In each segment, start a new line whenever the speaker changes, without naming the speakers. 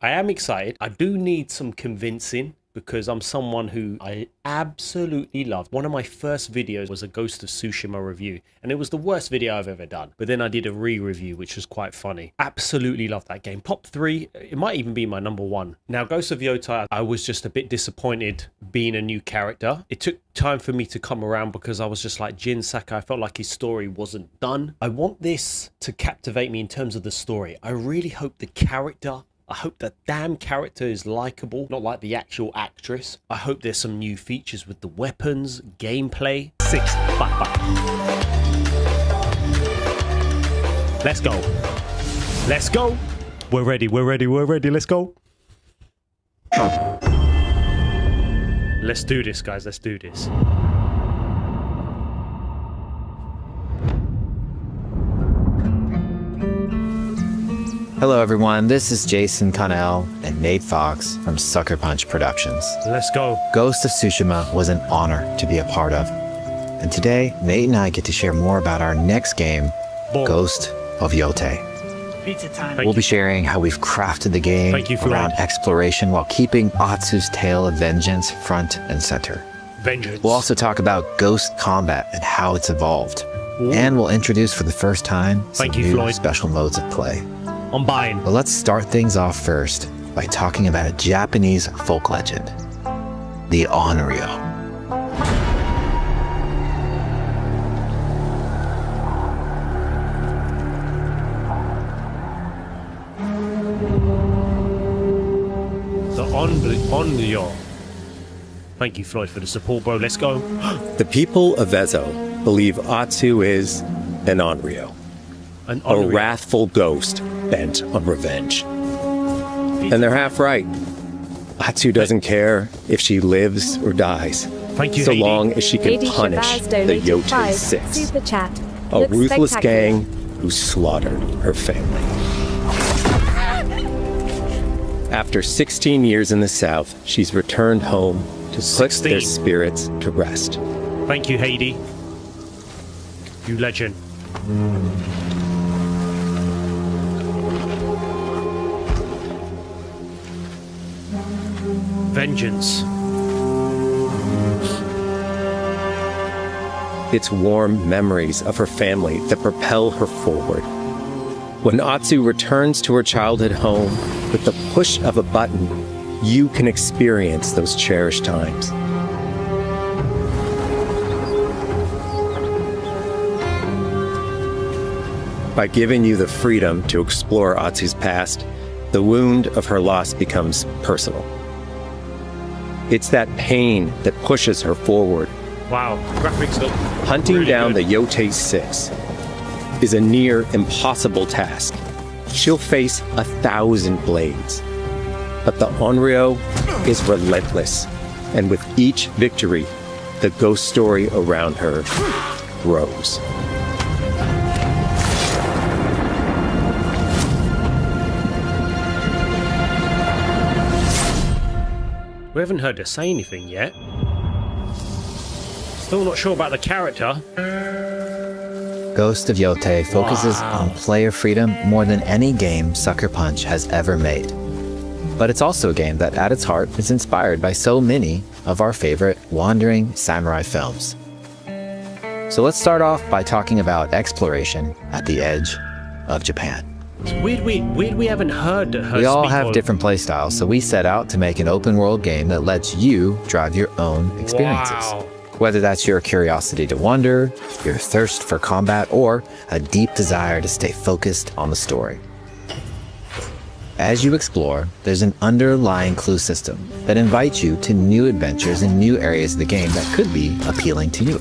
I am excited. I do need some convincing because I'm someone who I absolutely loved. One of my first videos was a Ghost of Tsushima review, and it was the worst video I've ever done. But then I did a re-review, which was quite funny. Absolutely loved that game. Top 3, it might even be my number 1. Now, Ghost of Yōtei, I was just a bit disappointed being a new character. It took time for me to come around because I was just like, Jin Sakai, I felt like his story wasn't done. I want this to captivate me in terms of the story. I really hope the character, I hope that damn character is likable, not like the actual actress. I hope there's some new features with the weapons, gameplay. 6. Bye. Let's go. Let's go. We're ready. Let's go. Let's do this, guys. Let's do this.
Hello everyone, this is Jason Connell and Nate Fox from Sucker Punch Productions.
Let's go.
Ghost of Tsushima was an honor to be a part of. And today, Nate and I get to share more about our next game, Ghost of Yōtei. We'll be sharing how we've crafted the game around exploration while keeping Atsu's tale of vengeance front and center. We'll also talk about ghost combat and how it's evolved.
Ooh.
And we'll introduce for the first time some new special modes of play.
I'm buying.
But let's start things off first by talking about a Japanese folk legend, the Onryo.
The Onryo. Thank you, Floyd, for the support, bro. Let's go.
The people of Ezo believe Atsu is an Onryo. A wrathful ghost bent on revenge. And they're half right. Atsu doesn't care if she lives or dies, so long as she can punish the Yōtei 6, a ruthless gang who slaughtered her family. After 16 years in the south, she's returned home to put their spirits to rest.
Thank you, Heidi. You legend. Vengeance.
It's warm memories of her family that propel her forward. When Atsu returns to her childhood home, with the push of a button, you can experience those cherished times. By giving you the freedom to explore Atsu's past, the wound of her loss becomes personal. It's that pain that pushes her forward.
Wow, graphics look
Hunting
really
down
good.
the Yōtei 6 is a near impossible task. She'll face 1,000 blades. But the Onryo is relentless, and with each victory, the ghost story around her grows.
We haven't heard her say anything yet. Still not sure about the character.
Ghost of Yōtei focuses on player freedom more than any game Sucker Punch has ever made. But it's also a game that at its heart is inspired by so many of our favorite wandering samurai films. So let's start off by talking about exploration at the edge of Japan.
It's weird we haven't heard her
We all
speak
have
of-
different playstyles, so we set out to make an open world game that lets you drive your own experiences.
Wow.
Whether that's your curiosity to wander, your thirst for combat, or a deep desire to stay focused on the story. As you explore, there's an underlying clue system that invites you to new adventures in new areas of the game that could be appealing to you.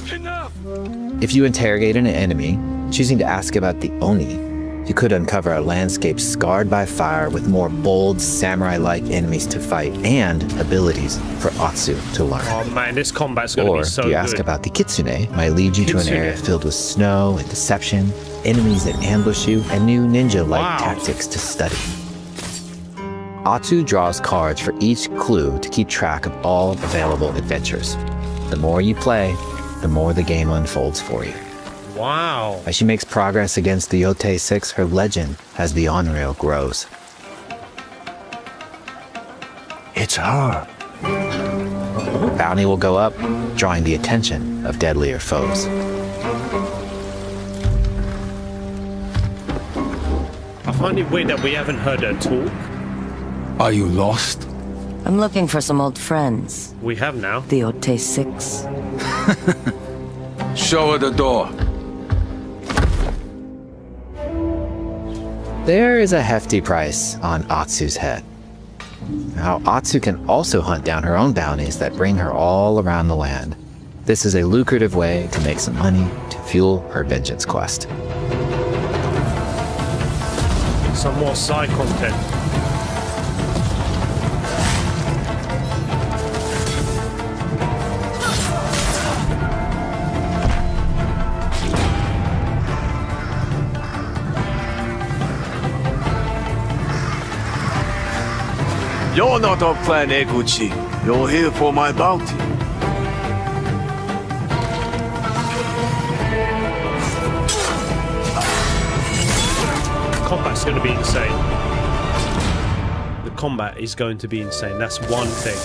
If you interrogate an enemy, choosing to ask about the Oni, you could uncover a landscape scarred by fire with more bold, samurai-like enemies to fight and abilities for Atsu to learn.
Oh man, this combat's gonna
Or
be so
you ask
good.
about the Kitsune, might lead you to an area filled with snow and deception, enemies that ambush you, and new ninja-like tactics to study. Atsu draws cards for each clue to keep track of all available adventures. The more you play, the more the game unfolds for you.
Wow.
As she makes progress against the Yōtei 6, her legend as the Onryo grows.
It's her.
Bounty will go up, drawing the attention of deadlier foes.
I find it weird that we haven't heard her talk.
Are you lost?
I'm looking for some old friends.
We have now.
The Yōtei 6.
Show her the door.
There is a hefty price on Atsu's head. Now, Atsu can also hunt down her own bounties that bring her all around the land. This is a lucrative way to make some money to fuel her vengeance quest.
Some more side content.
You're not off plan, Eguchi. You're here for my bounty.
Combat's going to be insane. The combat is going to be insane. That's one thing.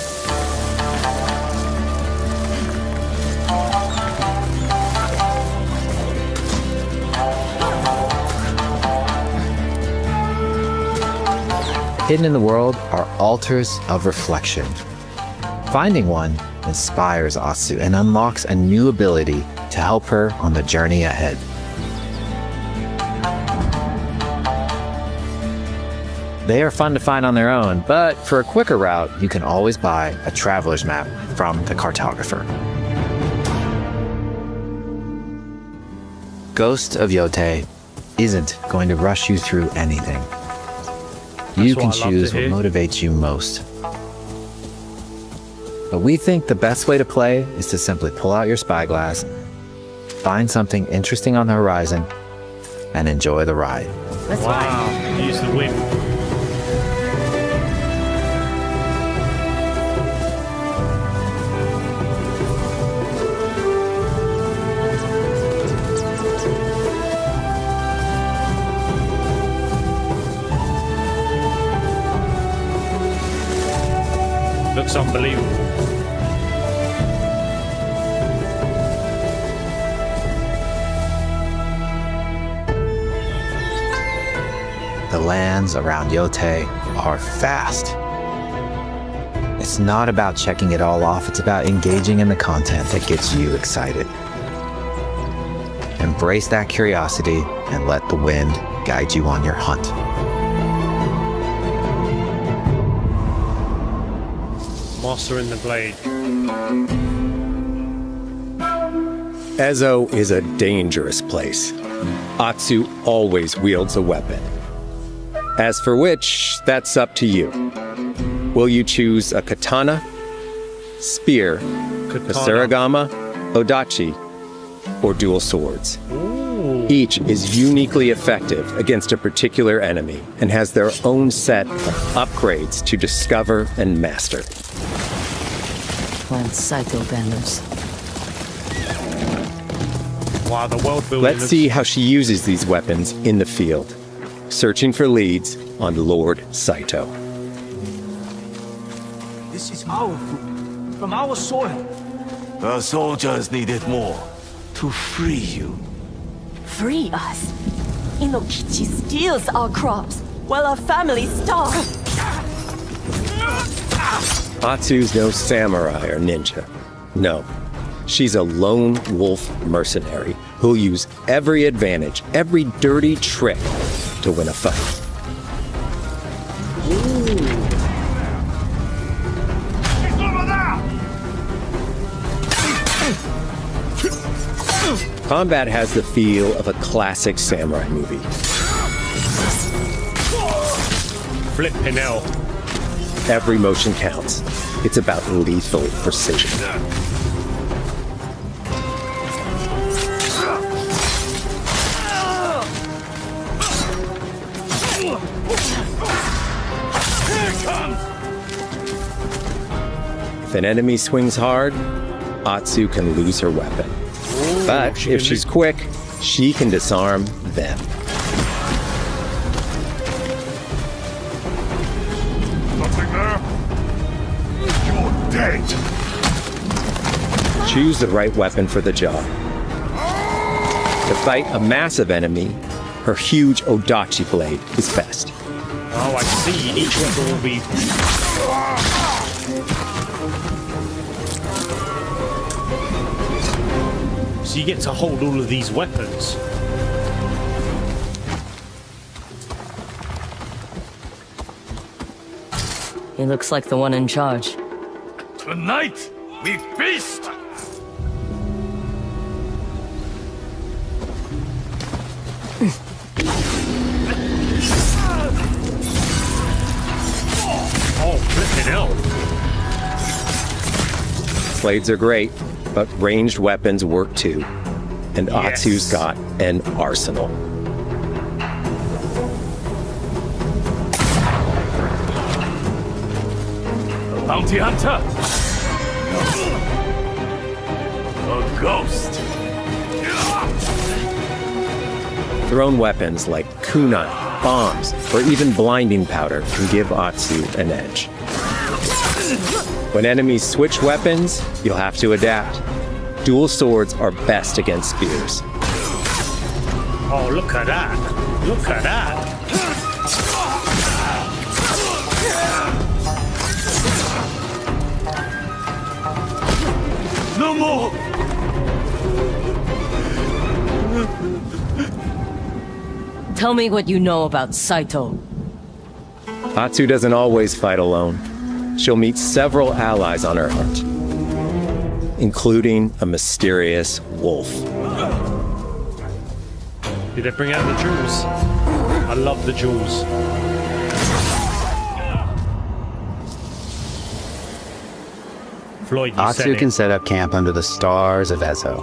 Hidden in the world are altars of reflection. Finding one inspires Atsu and unlocks a new ability to help her on the journey ahead. They are fun to find on their own, but for a quicker route, you can always buy a traveler's map from the cartographer. Ghost of Yōtei isn't going to rush you through anything. You can choose what motivates you most. But we think the best way to play is to simply pull out your spyglass, find something interesting on the horizon, and enjoy the ride.
Wow, use the wind. Looks unbelievable.
The lands around Yōtei are vast. It's not about checking it all off, it's about engaging in the content that gets you excited. Embrace that curiosity and let the wind guide you on your hunt.
Master in the blade.
Ezo is a dangerous place. Atsu always wields a weapon. As for which, that's up to you. Will you choose a katana, spear, a surigama, odachi, or dual swords?
Ooh.
Each is uniquely effective against a particular enemy and has their own set of upgrades to discover and master.
Plant Saito banners.
Wow, the world building.
Let's see how she uses these weapons in the field, searching for leads on Lord Saito.
This is our food, from our soil.
The soldiers needed more to free you.
Free us. Inokichi steals our crops while our families starve.
Atsu's no samurai or ninja. No, she's a lone wolf mercenary who'll use every advantage, every dirty trick to win a fight. Combat has the feel of a classic samurai movie.
Flipping hell.
Every motion counts. It's about lethal precision. If an enemy swings hard, Atsu can lose her weapon. But if she's quick, she can disarm them.
Nothing there? dead.
Choose the right weapon for the job. To fight a massive enemy, her huge Odachi blade is best.
Oh, I see. Each weapon will be... So you get to hold all of these weapons.
He looks like the one in charge.
Tonight, we feast.
Oh, flipping hell.
Blades are great, but ranged weapons work too. And
Yes.
Atsu's got an arsenal.
Bounty hunter. A ghost.
Thrown weapons like kunai, bombs, or even blinding powder can give Atsu an edge. When enemies switch weapons, you'll have to adapt. Dual swords are best against spears.
Oh, look at that. Look at that.
No more.
Tell me what you know about Saito.
Atsu doesn't always fight alone. She'll meet several allies on her hunt, including a mysterious wolf.
Did they bring out the jewels? I love the jewels. Floyd, you said
Atsu
it.
can set up camp under the stars of Ezo.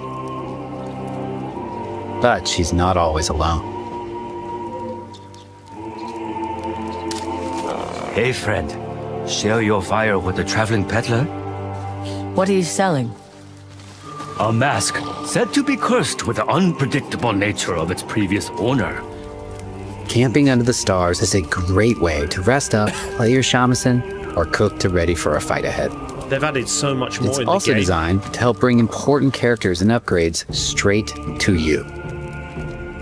But she's not always alone.
Hey friend, share your fire with the traveling peddler?
What are you selling?
A mask said to be cursed with the unpredictable nature of its previous owner.
Camping under the stars is a great way to rest up, play your shamisen, or cook to ready for a fight ahead.
They've added so much more
It's
in the
also
game.
designed to help bring important characters and upgrades straight to you.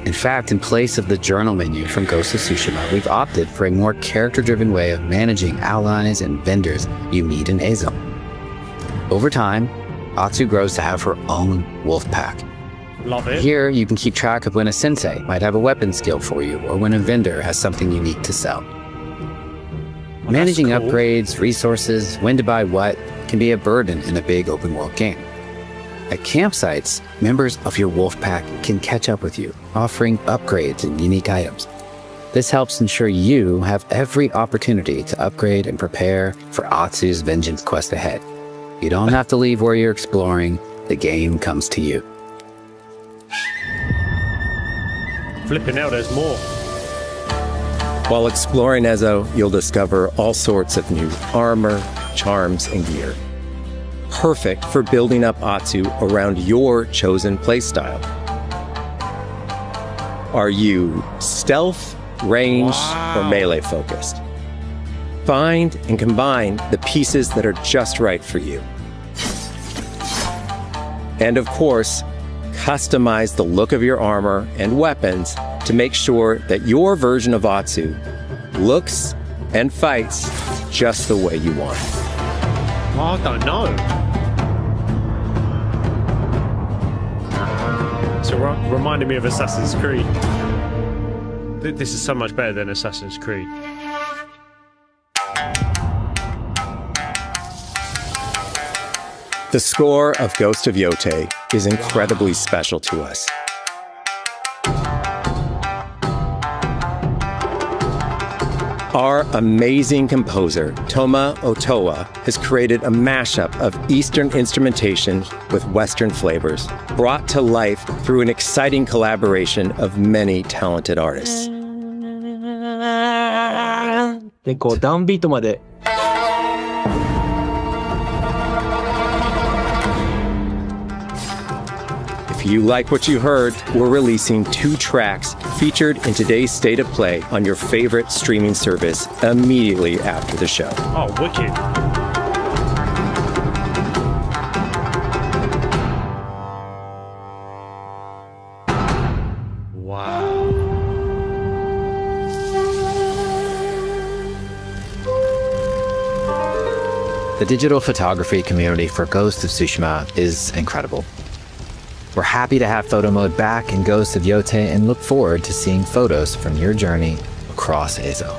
In fact, in place of the journal menu from Ghost of Tsushima, we've opted for a more character-driven way of managing allies and vendors you meet in Ezo. Over time, Atsu grows to have her own wolf pack.
Love it.
Here, you can keep track of when a sensei might have a weapon skill for you, or when a vendor has something unique to sell. Managing
cool.
upgrades, resources, when to buy what, can be a burden in a big open-world game. At campsites, members of your wolf pack can catch up with you, offering upgrades and unique items. This helps ensure you have every opportunity to upgrade and prepare for Atsu's vengeance quest ahead. You don't have to leave where you're exploring, the game comes to you.
Flipping out, there's more.
While exploring Ezo, you'll discover all sorts of new armor, charms, and gear. Perfect for building up Atsu around your chosen playstyle. Are you stealth, range, or melee focused? Find and combine the pieces that are just right for you. And of course, customize the look of your armor and weapons to make sure that your version of Atsu looks and fights just the way you want.
Oh, I don't know. So reminded me of Assassin's Creed. This is so much better than Assassin's Creed.
The score of Ghost of Yōtei is incredibly special to us. Our amazing composer, Toma Otoa, has created a mashup of Eastern instrumentation with Western flavors, brought to life through an exciting collaboration of many talented artists.
で、こう、ダウンビートまで。
If you like what you heard, we're releasing 2 tracks featured in today's State of Play on your favorite streaming service immediately after the show.
Oh, wicked.
The digital photography community for Ghost of Tsushima is incredible. We're happy to have photo mode back in Ghost of Yōtei and look forward to seeing photos from your journey across Ezo.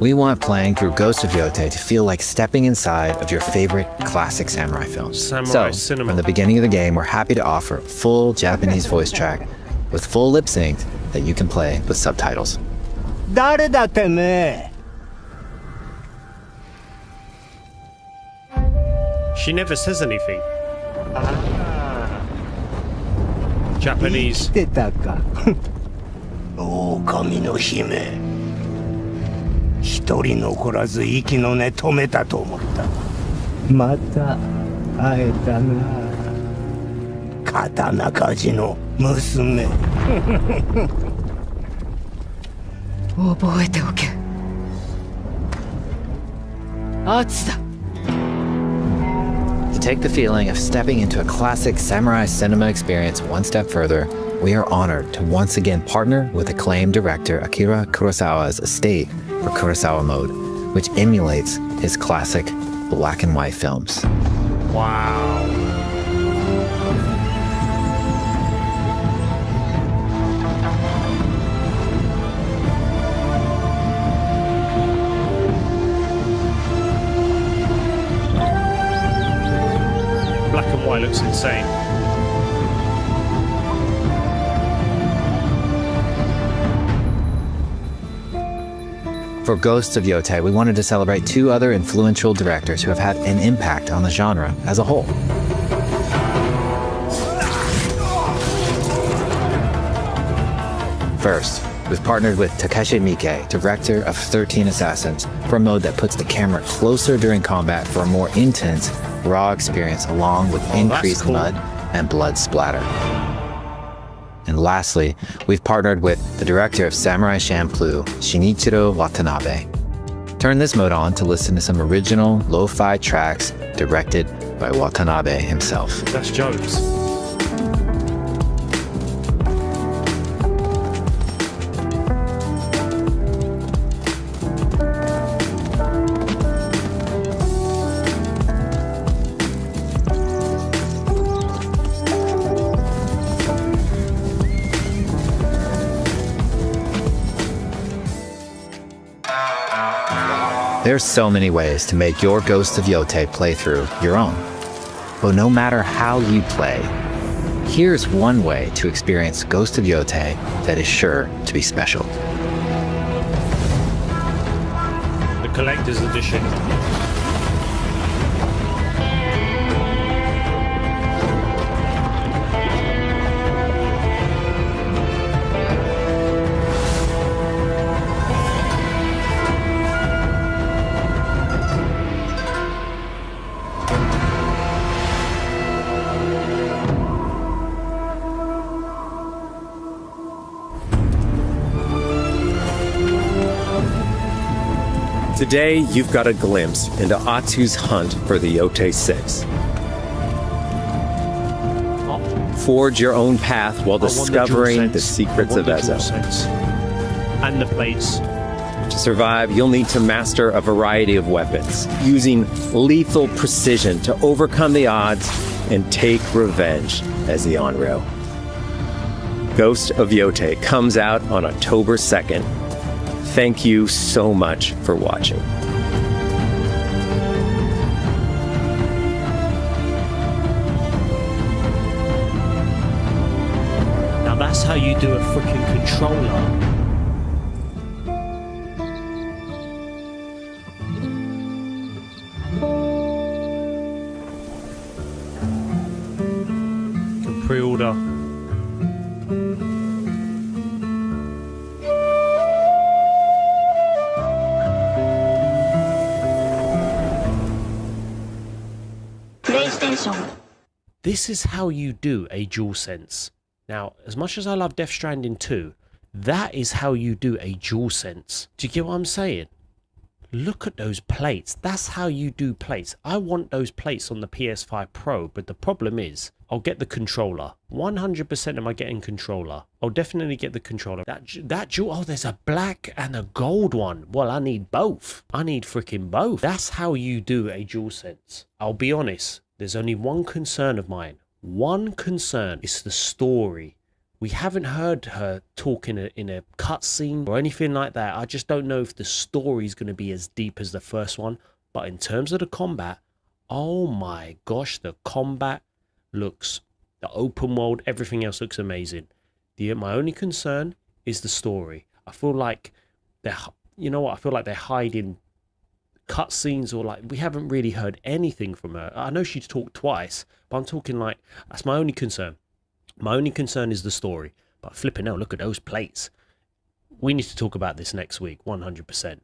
We want playing through Ghost of Yōtei to feel like stepping inside of your favorite classic samurai films.
Samurai
so,
cinema.
from the beginning of the game, we're happy to offer a full Japanese voice track with full lip sync that you can play with subtitles.
誰だてめえ
She never says anything. Japanese.
来てたか
狼の姫一人残らず息の根止めたと思った
また会えたな
刀鍛冶の娘
覚えておけ。圧だ。
To take the feeling of stepping into a classic samurai cinema experience one step further, we are honored to once again partner with acclaimed director Akira Kurosawa's estate for Kurosawa Mode, which emulates his classic black and white films.
Wow. Black and white looks insane.
For Ghosts of Yōtei, we wanted to celebrate two other influential directors who have had an impact on the genre as a whole. First, we've partnered with Takeshi Miike, director of 13 Assassins, for a mode that puts the camera closer during combat for a more intense, raw experience along with increased
cool.
mud and blood splatter. And lastly, we've partnered with the director of Samurai Champloo, Shinichiro Watanabe. Turn this mode on to listen to some original lo-fi tracks directed by Watanabe himself.
That's jokes.
There's so many ways to make your Ghost of Yōtei playthrough your own. But no matter how you play, here's one way to experience Ghost of Yōtei that is sure to be special.
The collector's edition.
Today, you've got a glimpse into Atsu's hunt for the Yōtei 6. Forge your own path while discovering the secrets of Ezo.
And the plates.
To survive, you'll need to master a variety of weapons, using lethal precision to overcome the odds and take revenge as the Onryo. Ghost of Yōtei comes out on October 2nd. Thank you so much for watching.
Now that's how you do a freaking controller. You can pre-order. This is how you do a DualSense. Now, as much as I love Death Stranding 2, that is how you do a DualSense. Do you get what I'm saying? Look at those plates. That's how you do plates. I want those plates on the PS5 Pro, but the problem is I'll get the controller. 100% am I getting controller? I'll definitely get the controller. That jewel, oh, there's a black and a gold one. Well, I need both. I need freaking both. That's how you do a DualSense. I'll be honest, there's only one concern of mine. One concern is the story. We haven't heard her talk in a cutscene or anything like that. I just don't know if the story is going to be as deep as the first one. But in terms of the combat, oh my gosh, the combat looks, the open world, everything else looks amazing. My only concern is the story. I feel like they're, you know what? I feel like they're hiding cutscenes, or like we haven't really heard anything from her. I know she's talked twice, but I'm talking like, that's my only concern. My only concern is the story. But flipping out, look at those plates. We need to talk about this next week, 100%.